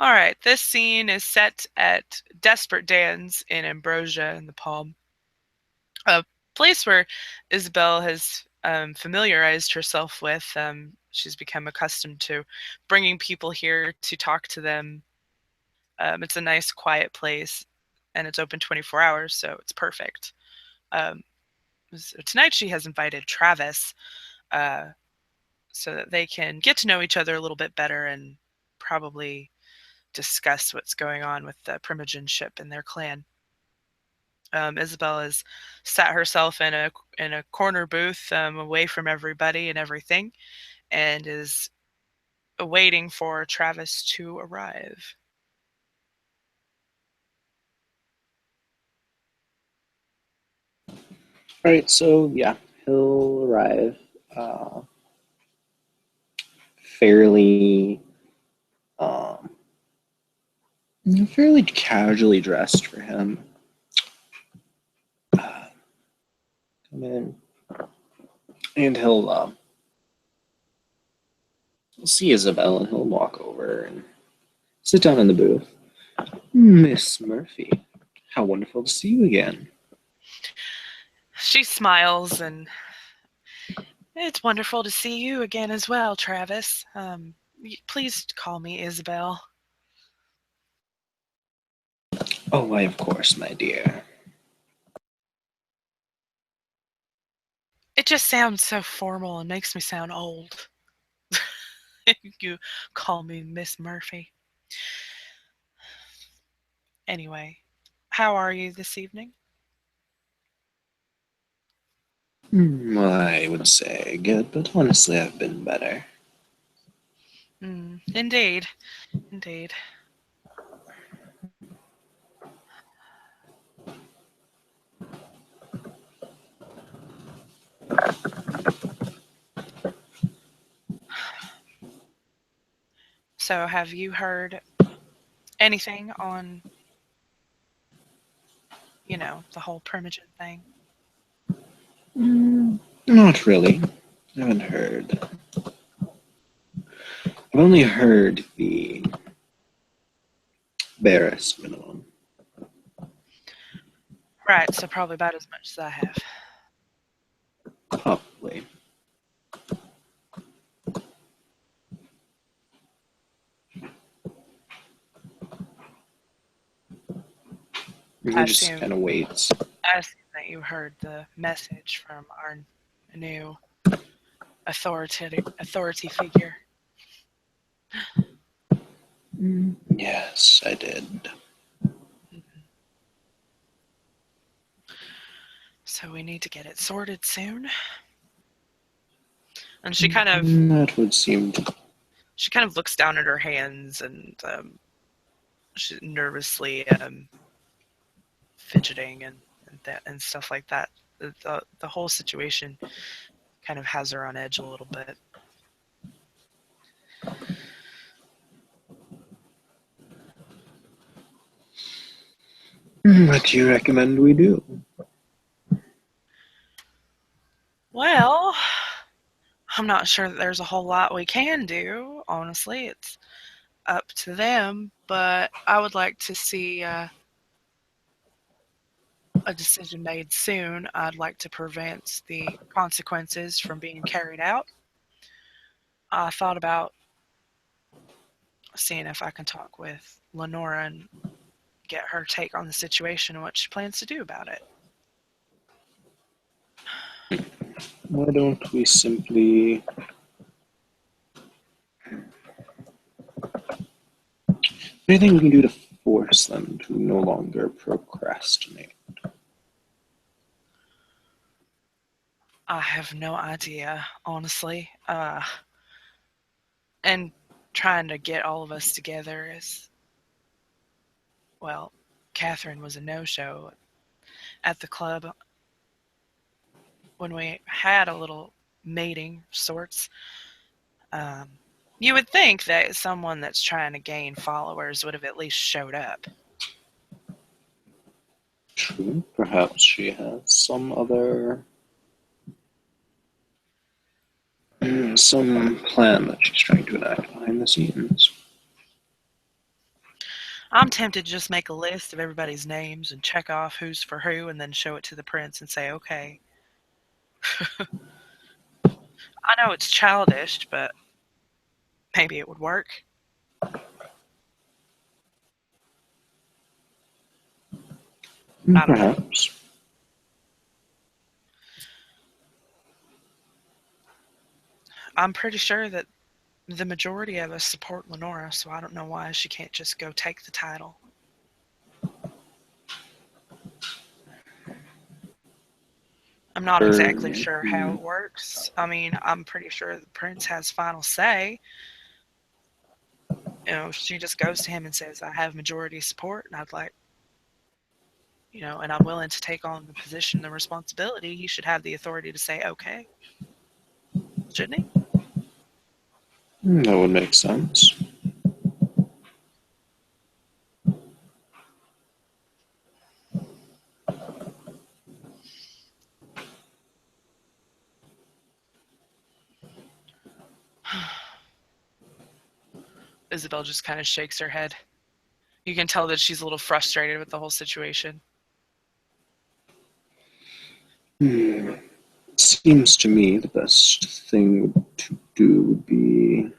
All right, this scene is set at Desperate Dan's in Ambrosia in the Palm, a place where Isabell has familiarized herself with. She's become accustomed to bringing people here to talk to them. It's a nice, quiet place, and it's open 24 hours, so it's perfect. Um, so tonight she has invited Travis uh, so that they can get to know each other a little bit better and probably discuss what's going on with the Primogen ship and their clan. Isabell has sat herself in a corner booth away from everybody and everything, and is waiting for Travis to arrive. Right, so yeah, he'll arrive fairly, um, fairly casually dressed for him. Come in, and he'll see Isabell, and he'll walk over and sit down in the booth. Miss Murphy, how wonderful to see you again. She smiles, and it's wonderful to see you again as well, Travis. Please call me Isabell. Oh, why, of course, my dear. It just sounds so formal and makes me sound old. You call me Miss Murphy. Anyway, how are you this evening? Well, I would say good, but honestly, I've been better. Indeed. Indeed. So, have you heard anything on, the whole Primogen thing? Not really. I haven't heard. I've only heard the barest minimum. Right, so probably about as much as I have. Probably. I He just assume, kind of waits. I assume that you heard the message from our new authority figure. Yes, I did. So we need to get it sorted soon. And she That would seem to. looks down at her hands, and she's nervously fidgeting and stuff like that. The whole situation kind of has her on edge a little bit. What do you recommend we do? Well, I'm not sure that there's a whole lot we can do. Honestly, it's up to them. But I would like to see a decision made soon. I'd like to prevent the consequences from being carried out. I thought about seeing if I can talk with Lenora and get her take on the situation and what she plans to do about it. Why don't we simply. Anything we can do to force them to no longer procrastinate? I have no idea, honestly. And trying to get all of us together is, well, Catherine was a no-show at the club when we had a little mating sorts. You would think that someone that's trying to gain followers would have at least showed up. True. Perhaps she has some other. Some plan that she's trying to enact behind the scenes. I'm tempted to just make a list of everybody's names and check off who's for who and then show it to the prince and say, okay, I know it's childish, but maybe it would work. I don't know. Perhaps. I'm pretty sure that the majority of us support Lenora, so I don't know why she can't just go take the title. I'm not Or, exactly sure how it works. I mean, I'm pretty sure the prince has final say. She just goes to him and says, I have majority support, and I'd like, and I'm willing to take on the position, the responsibility. He should have the authority to say, okay, shouldn't he? that would make sense. Isabell just kind of shakes her head. You can tell that she's a little frustrated with the whole situation. Hmm. It seems to me the best thing to do would be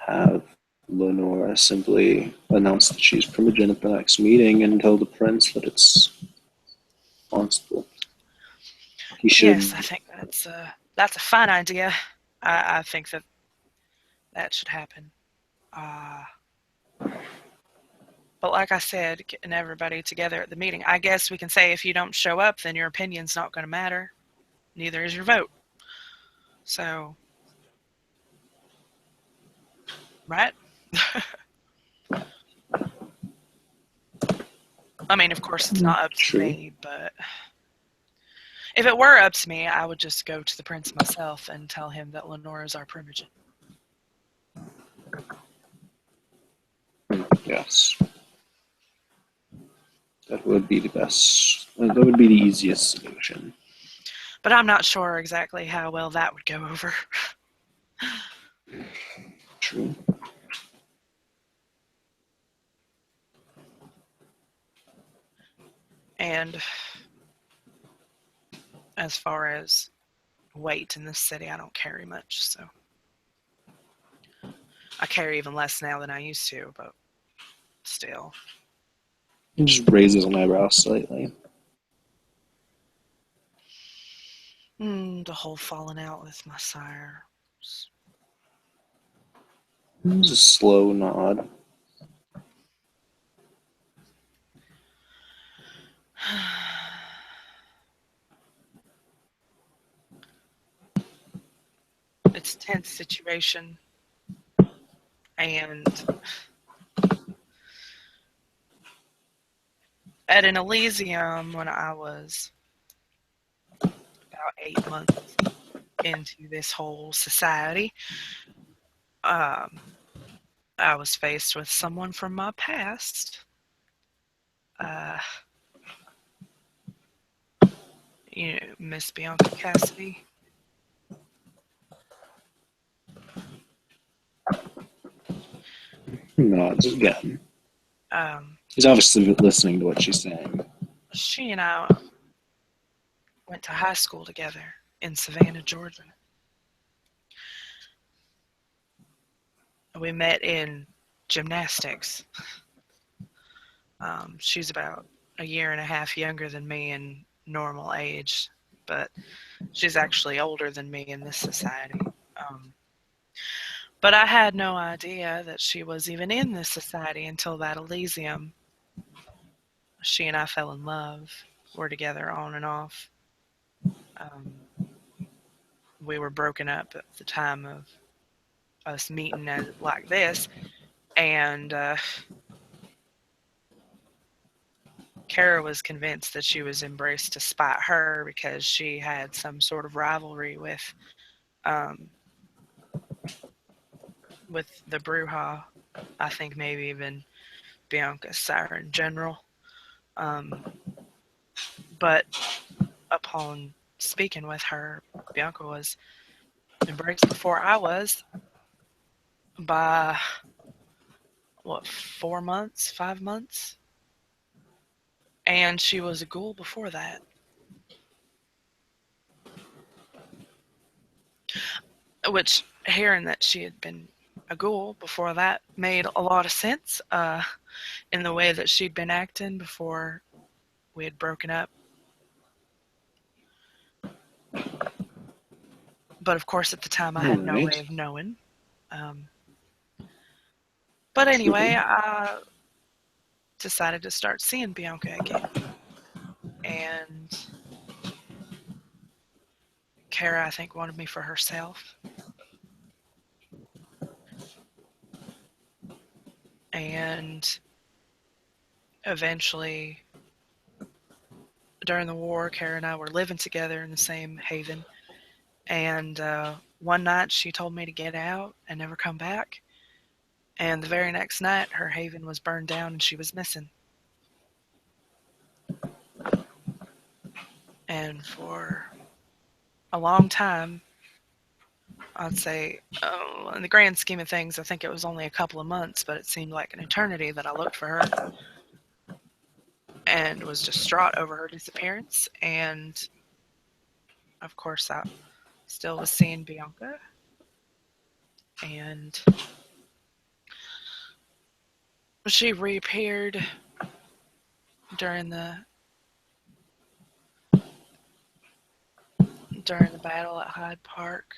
have Lenora simply announce that she's Primogen at the next meeting and tell the prince that it's responsible. He Yes, I should. think that's a fine idea. I think that should happen. Uh, but like I said, getting everybody together at the meeting, I guess we can say if you don't show up, then your opinion's not going to matter. Neither is your vote. So, right? I mean, of course, it's not up to True. me, but if it were up to me, I would just go to the prince myself and tell him that Lenora is our Primogen. Yes. That would be the best. That would be the easiest solution. But I'm not sure exactly how well that would go over. True. And as far as weight in this city, I don't carry much, so I carry even less now than I used to, but still. He just raises an eyebrow slightly. The whole falling out with my sire. It's a slow nod. It's a tense situation, and at an Elysium when I was about 8 months into this whole society, um, I was faced with someone from my past. Uh, Miss Bianca Cassidy. Nods again. Um, He's obviously listening to what she's saying. she and I went to high school together in Savannah, Georgia. We met in gymnastics. She's about a year and a half younger than me in normal age, but she's actually older than me in this society. But I had no idea that she was even in this society until that Elysium. She and I fell in love. We're together on and off. Um, we were broken up at the time of us meeting like this, and Kara was convinced that she was embraced to spite her because she had some sort of rivalry um, with the Bruja. I think maybe even Bianca's sire in general. Um, but upon speaking with her, Bianca was embraced before I was by what, 4 months, 5 months, and she was a ghoul before that. Which, hearing that she had been a ghoul before that made a lot of sense, in the way that she'd been acting before we had broken up. But of course, at the time, I All had no right. way of knowing. Um, but True. anyway, I decided to start seeing Bianca again. And Kara, I think, wanted me for herself. And eventually, during the war, Kara and I were living together in the same haven. And one night, she told me to get out and never come back. And the very next night, her haven was burned down and she was missing. And for a long time, I'd say, oh, in the grand scheme of things, I think it was only a couple of months, but it seemed like an eternity that I looked for her and was distraught over her disappearance. And of course, I still was seeing Bianca. And she reappeared during the battle at Hyde Park.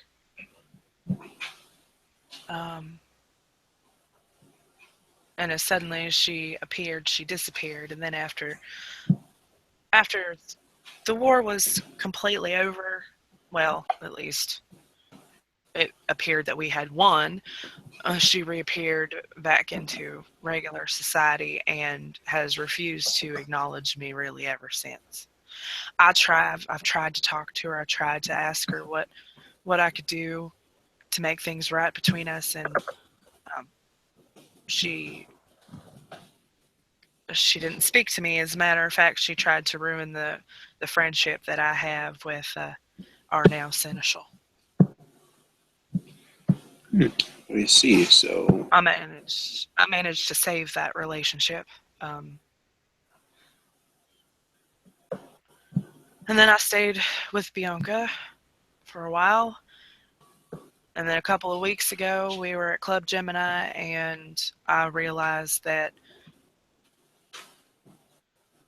Um, and as suddenly as she appeared, she disappeared. And then after the war was completely over, well, at least it appeared that we had won, she reappeared back into regular society and has refused to acknowledge me really ever since. I've tried to talk to her. I tried to ask her what I could do to make things right between us, and um, she she didn't speak to me. As a matter of fact, she tried to ruin the friendship that I have with our now seneschal. I see. So, I managed to save that relationship. Um, and then I stayed with Bianca for a while. And then a couple of weeks ago, we were at Club Gemini, and I realized that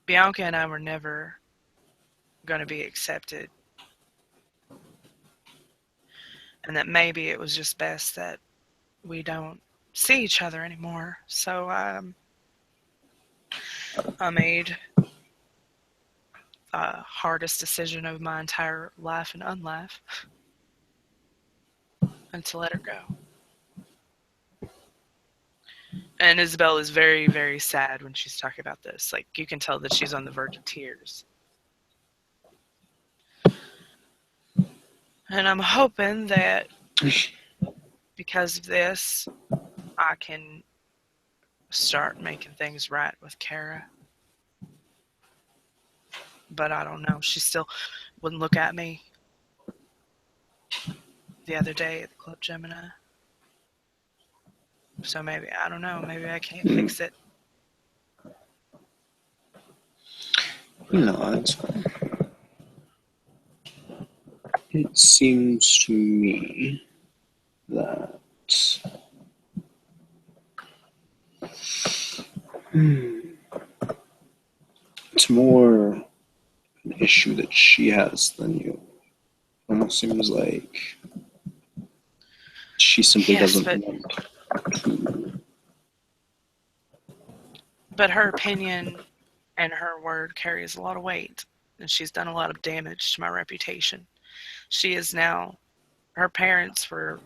Bianca and I were never going to be accepted, and that maybe it was just best that we don't see each other anymore. So I made the hardest decision of my entire life and unlife, and to let her go. And Isabell is very, very sad when she's talking about this. Like, you can tell that she's on the verge of tears. And I'm hoping that because of this, I can start making things right with Kara. But I don't know. She still wouldn't look at me the other day at the Club Gemini. So maybe, I don't know, maybe I can't fix it. no, it's fine. It seems to me that it's more an issue that she has than you. Almost seems like she simply Yes, doesn't want to. but her opinion and her word carries a lot of weight, and she's done a lot of damage to my reputation. She is now, her parents were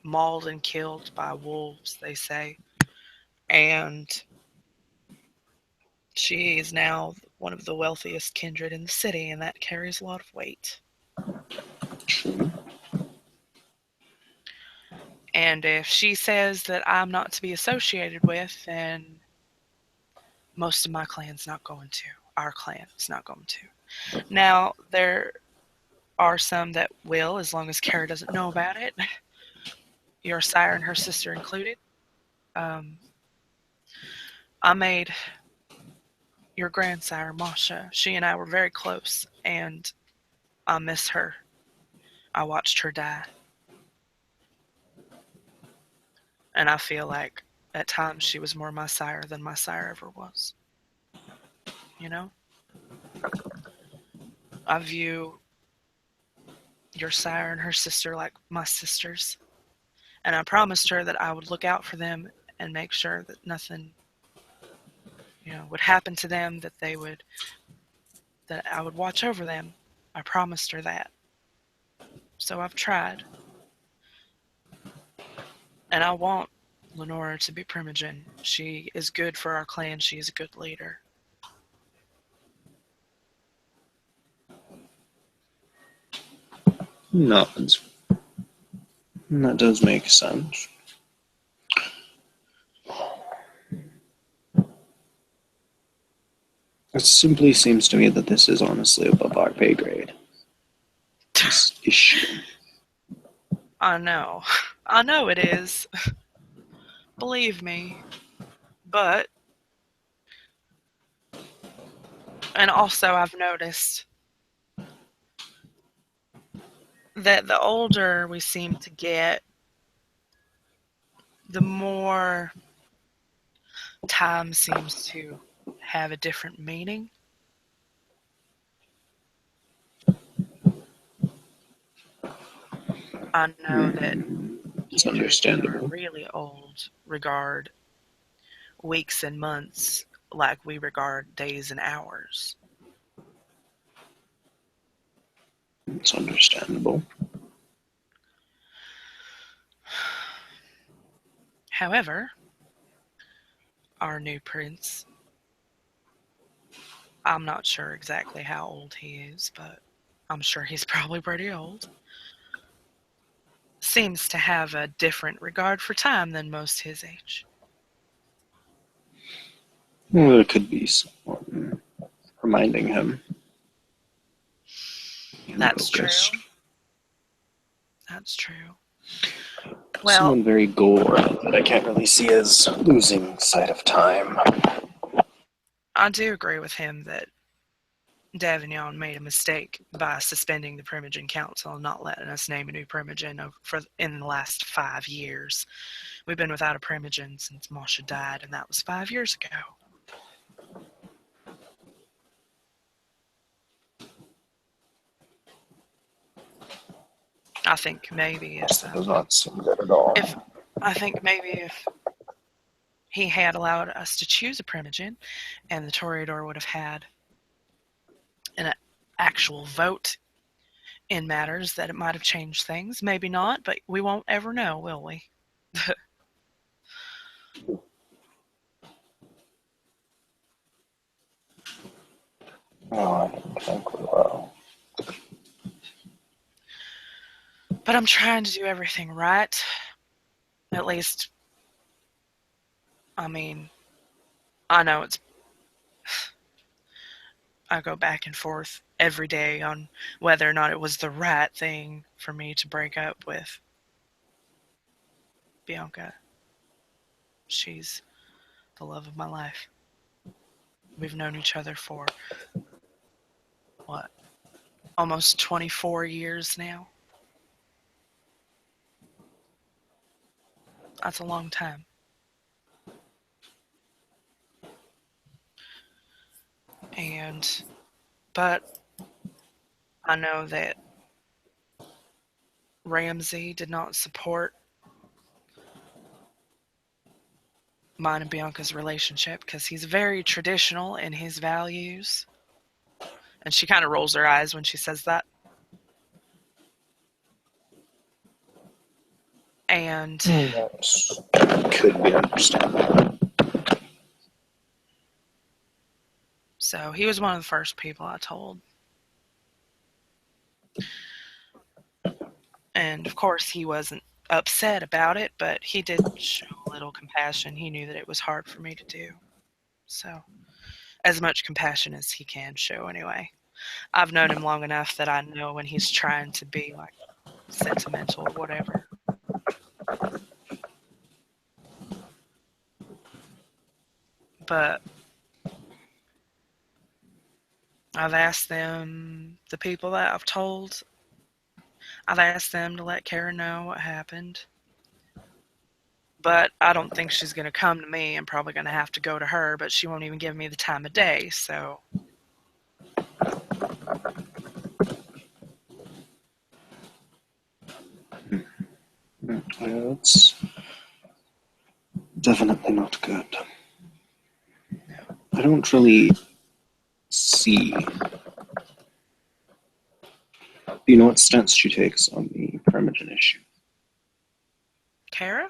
mauled and killed by wolves, they say, and she is now one of the wealthiest kindred in the city, and that carries a lot of weight. True. And if she says that I'm not to be associated with, then most of my clan's not going to. Our clan is not going to. Now, there are some that will, as long as Kara doesn't know about it, your sire and her sister included. Um, I made your grandsire, Masha. She and I were very close, and I miss her. I watched her die, and I feel like at times she was more my sire than my sire ever was. You know? I view your sire and her sister like my sisters, and I promised her that I would look out for them and make sure that nothing, would happen to them, that I would watch over them. I promised her that. So I've tried. And I want Lenora to be Primogen. She is good for our clan. She is a good leader. No, that does make sense. It simply seems to me that this is honestly above our pay grade. This issue. I know. I know it is. Believe me. But, and also I've noticed that the older we seem to get, the more time seems to have a different meaning. I know that It's you who are understandable. really old regard weeks and months like we regard days and hours. It's understandable. However, our new prince, I'm not sure exactly how old he is, but I'm sure he's probably pretty old, seems to have a different regard for time than most his age. Well, there could be someone reminding him in That's focus. true. That's true. Well, Someone very goal-oriented that I can't really see as losing sight of time. I do agree with him that Davignon made a mistake by suspending the Primogen Council and not letting us name a new Primogen in the last 5 years. We've been without a Primogen since Masha died, and that was 5 years ago. I think maybe Yes, that does not seem good at all. if he had allowed us to choose a Primogen, and the Toreador would have had an actual vote in matters, that it might have changed things. Maybe not, but we won't ever know, will we? No, I don't think we will. But I'm trying to do everything right. At least, I mean, I know I go back and forth every day on whether or not it was the right thing for me to break up with Bianca. She's the love of my life. We've known each other for, what, almost 24 years now? That's a long time. But I know that Ramsay did not support mine and Bianca's relationship because he's very traditional in his values. And she kind of rolls her eyes when she says that. And That could be understandable. so he was one of the first people I told. And of course, he wasn't upset about it, but he did show a little compassion. He knew that it was hard for me to do. So, as much compassion as he can show, anyway. I've known him long enough that I know when he's trying to be like sentimental or whatever. But I've asked them, the people that I've told, I've asked them to let Kara know what happened. But I don't think she's going to come to me. I'm probably going to have to go to her, but she won't even give me the time of day, so. Yeah, that's definitely not good. I don't really see. Do you know what stance she takes on the Primogen issue? Kara?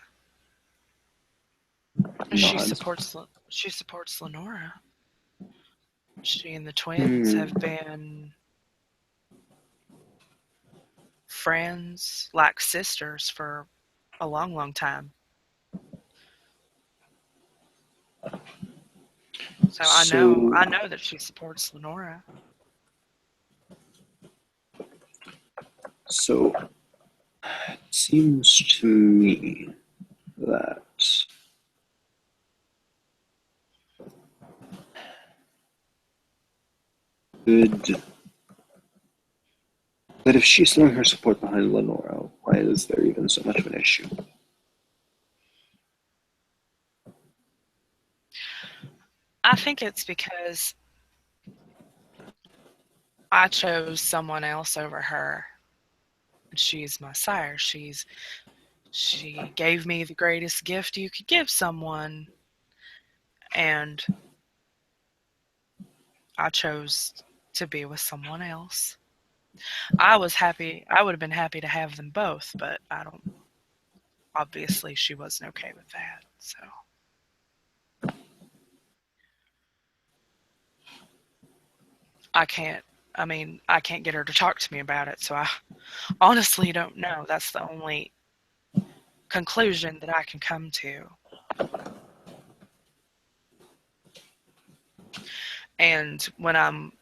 She Nods. supports she supports Lenora. She and the twins Hmm. have been friends, like sisters, for a long, long time. So So, I know that she supports Lenora. so it seems to me that good that if she's throwing her support behind Lenora, why is there even so much of an issue? I think it's because I chose someone else over her. She's my sire. She gave me the greatest gift you could give someone, and I chose to be with someone else. I was happy. I would have been happy to have them both, but I don't. Obviously, she wasn't okay with that. So I can't. I mean, I can't get her to talk to me about it. So I honestly don't know. That's the only conclusion that I can come to. And when I'm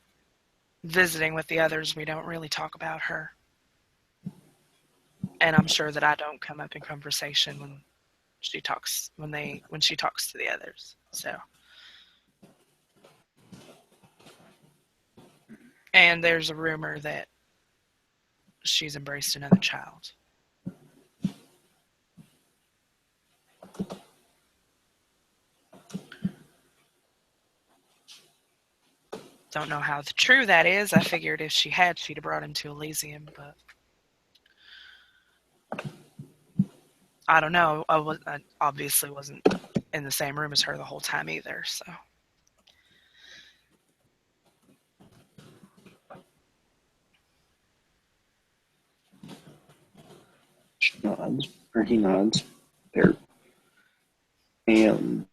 visiting with the others, we don't really talk about her. And I'm sure that I don't come up in conversation when she talks to the others. So, and there's a rumor that she's embraced another child. Don't know how true that is. I figured if she had, she'd have brought him to Elysium, but I don't know. I obviously wasn't in the same room as her the whole time either. So She nods, or he nods. There, and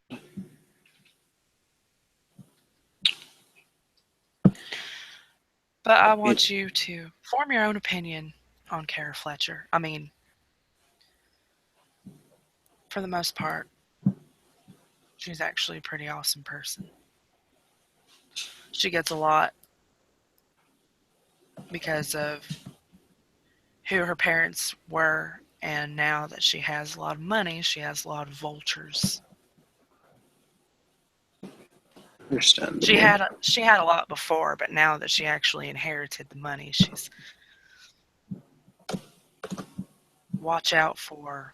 but I it want you to form your own opinion on Kara Fletcher. I mean, for the most part, she's actually a pretty awesome person. She gets a lot because of who her parents were, and now that she has a lot of money, she has a lot of vultures. understandable. She had a lot before, but now that she actually inherited the money, she's watch out for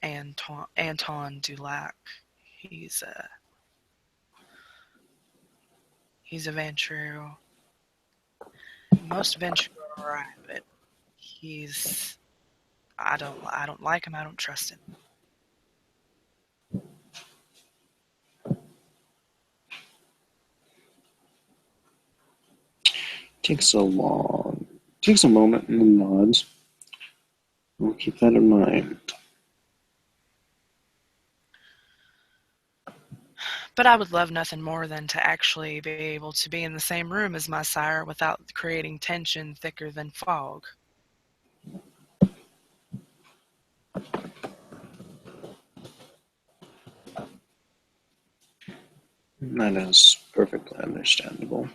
Anton Dulac. He's a he's a Ventrue. Most Ventrue are alright, but he's I don't like him. I don't trust him. Takes a moment and nods. We'll keep that in mind. But I would love nothing more than to actually be able to be in the same room as my sire without creating tension thicker than fog. That is perfectly understandable.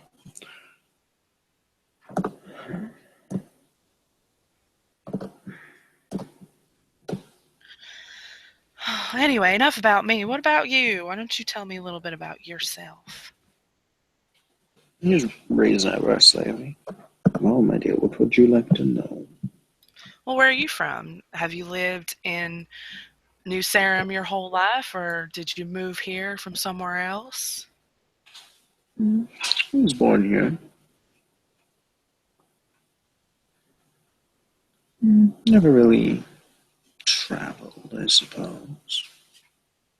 Anyway, enough about me. What about you? Why don't you tell me a little bit about yourself? He was raised in eyebrows slightly. Well, my dear, what would you like to know? Well, where are you from? Have you lived in New Sarum your whole life, or did you move here from somewhere else? I was born here. Never really traveled, I suppose.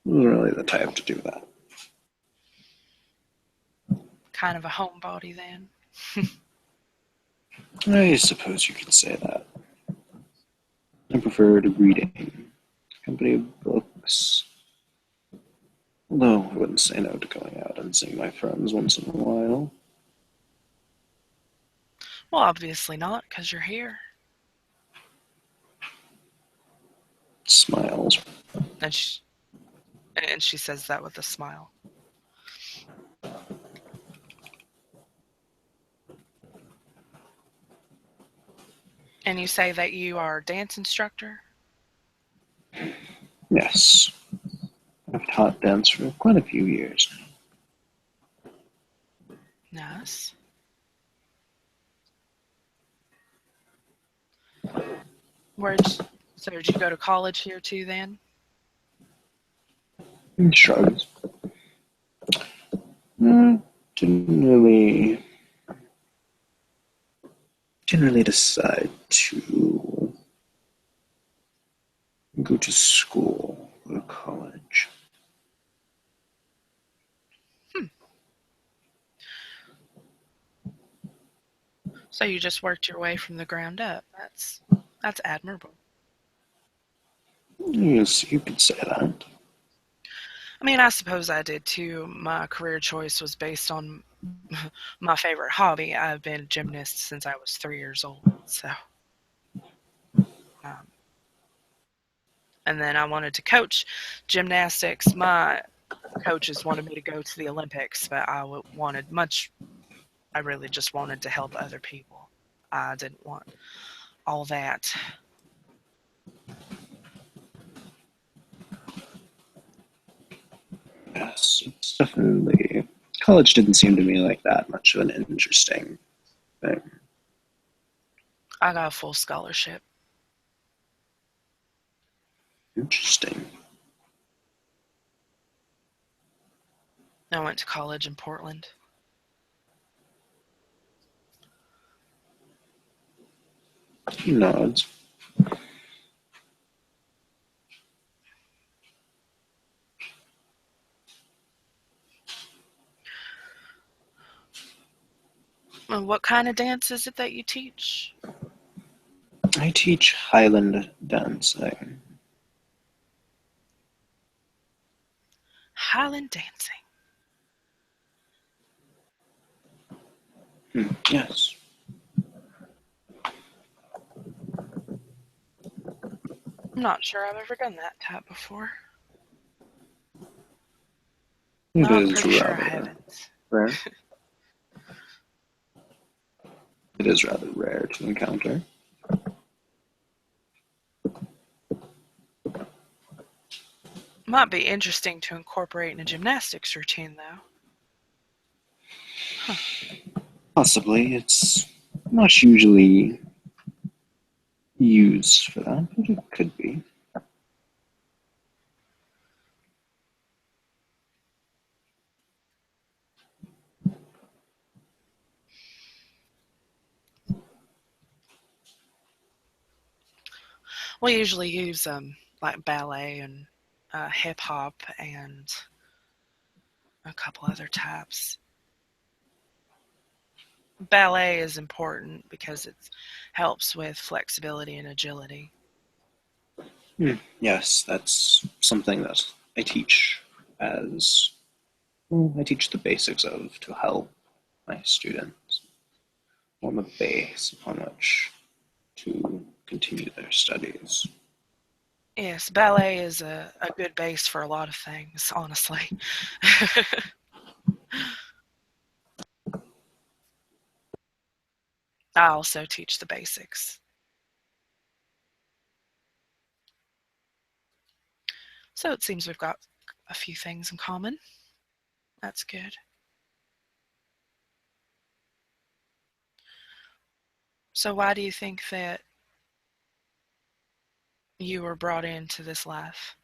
Wasn't really the type to do that. Kind of a homebody then. I suppose you could say that. I preferred reading, company of books. Although I wouldn't say no to going out and seeing my friends once in a while. Well, obviously not, because you're here. Smiles. And she says that with a smile. And you say that you are a dance instructor? Yes, I've taught dance for quite a few years now. Nice. Where'd you, so did you go to college here too then? He shrugs. Uh, didn't really, didn't really decide to go to school or college. So you just worked your way from the ground up. That's admirable. Yes, you could say that. I mean, I suppose I did too. My career choice was based on my favorite hobby. I've been a gymnast since I was 3 years old. So, um, and then I wanted to coach gymnastics. My coaches wanted me to go to the Olympics, but I really just wanted to help other people. I didn't want all that. Yes, it's definitely. College didn't seem to me like that much of an interesting thing. I got a full scholarship. Interesting. I went to college in Portland. He nods. And what kind of dance is it that you teach? I teach Highland dancing. Highland dancing. Yes. I'm not sure I've ever done that type before. It No, I'm is pretty sure I rather haven't. rare. It is rather rare to encounter. Might be interesting to incorporate in a gymnastics routine, though. Huh. Possibly. It's not usually used for that, but it could be. We usually use like ballet and hip hop and a couple other types. Ballet is important because it helps with flexibility and agility. Yes, that's something that I teach as well, I teach the basics of to help my students on the base upon which to continue their studies. Yes, ballet is a good base for a lot of things, honestly. I also teach the basics. So it seems we've got a few things in common. That's good. So why do you think that you were brought into this life?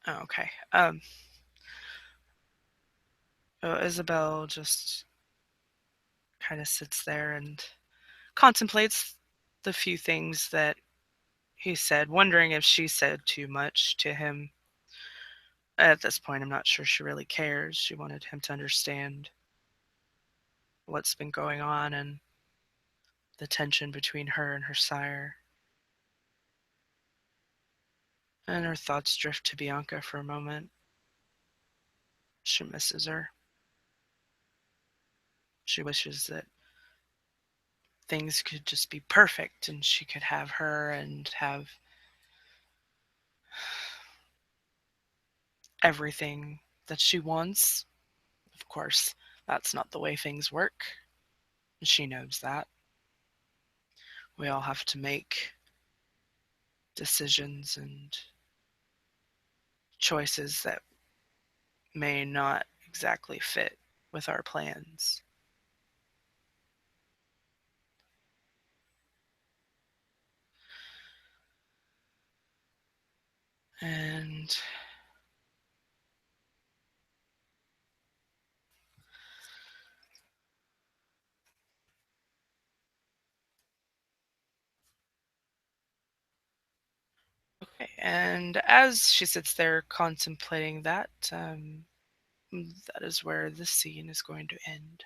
Oh, okay. Isabell just kind of sits there and contemplates the few things that he said, wondering if she said too much to him. At this point, I'm not sure she really cares. She wanted him to understand what's been going on and the tension between her and her sire. And her thoughts drift to Bianca for a moment. She misses her. She wishes that things could just be perfect and she could have her and have everything that she wants. Of course, that's not the way things work. She knows that. We all have to make decisions and choices that may not exactly fit with our plans. And okay, and as she sits there contemplating that, that is where the scene is going to end.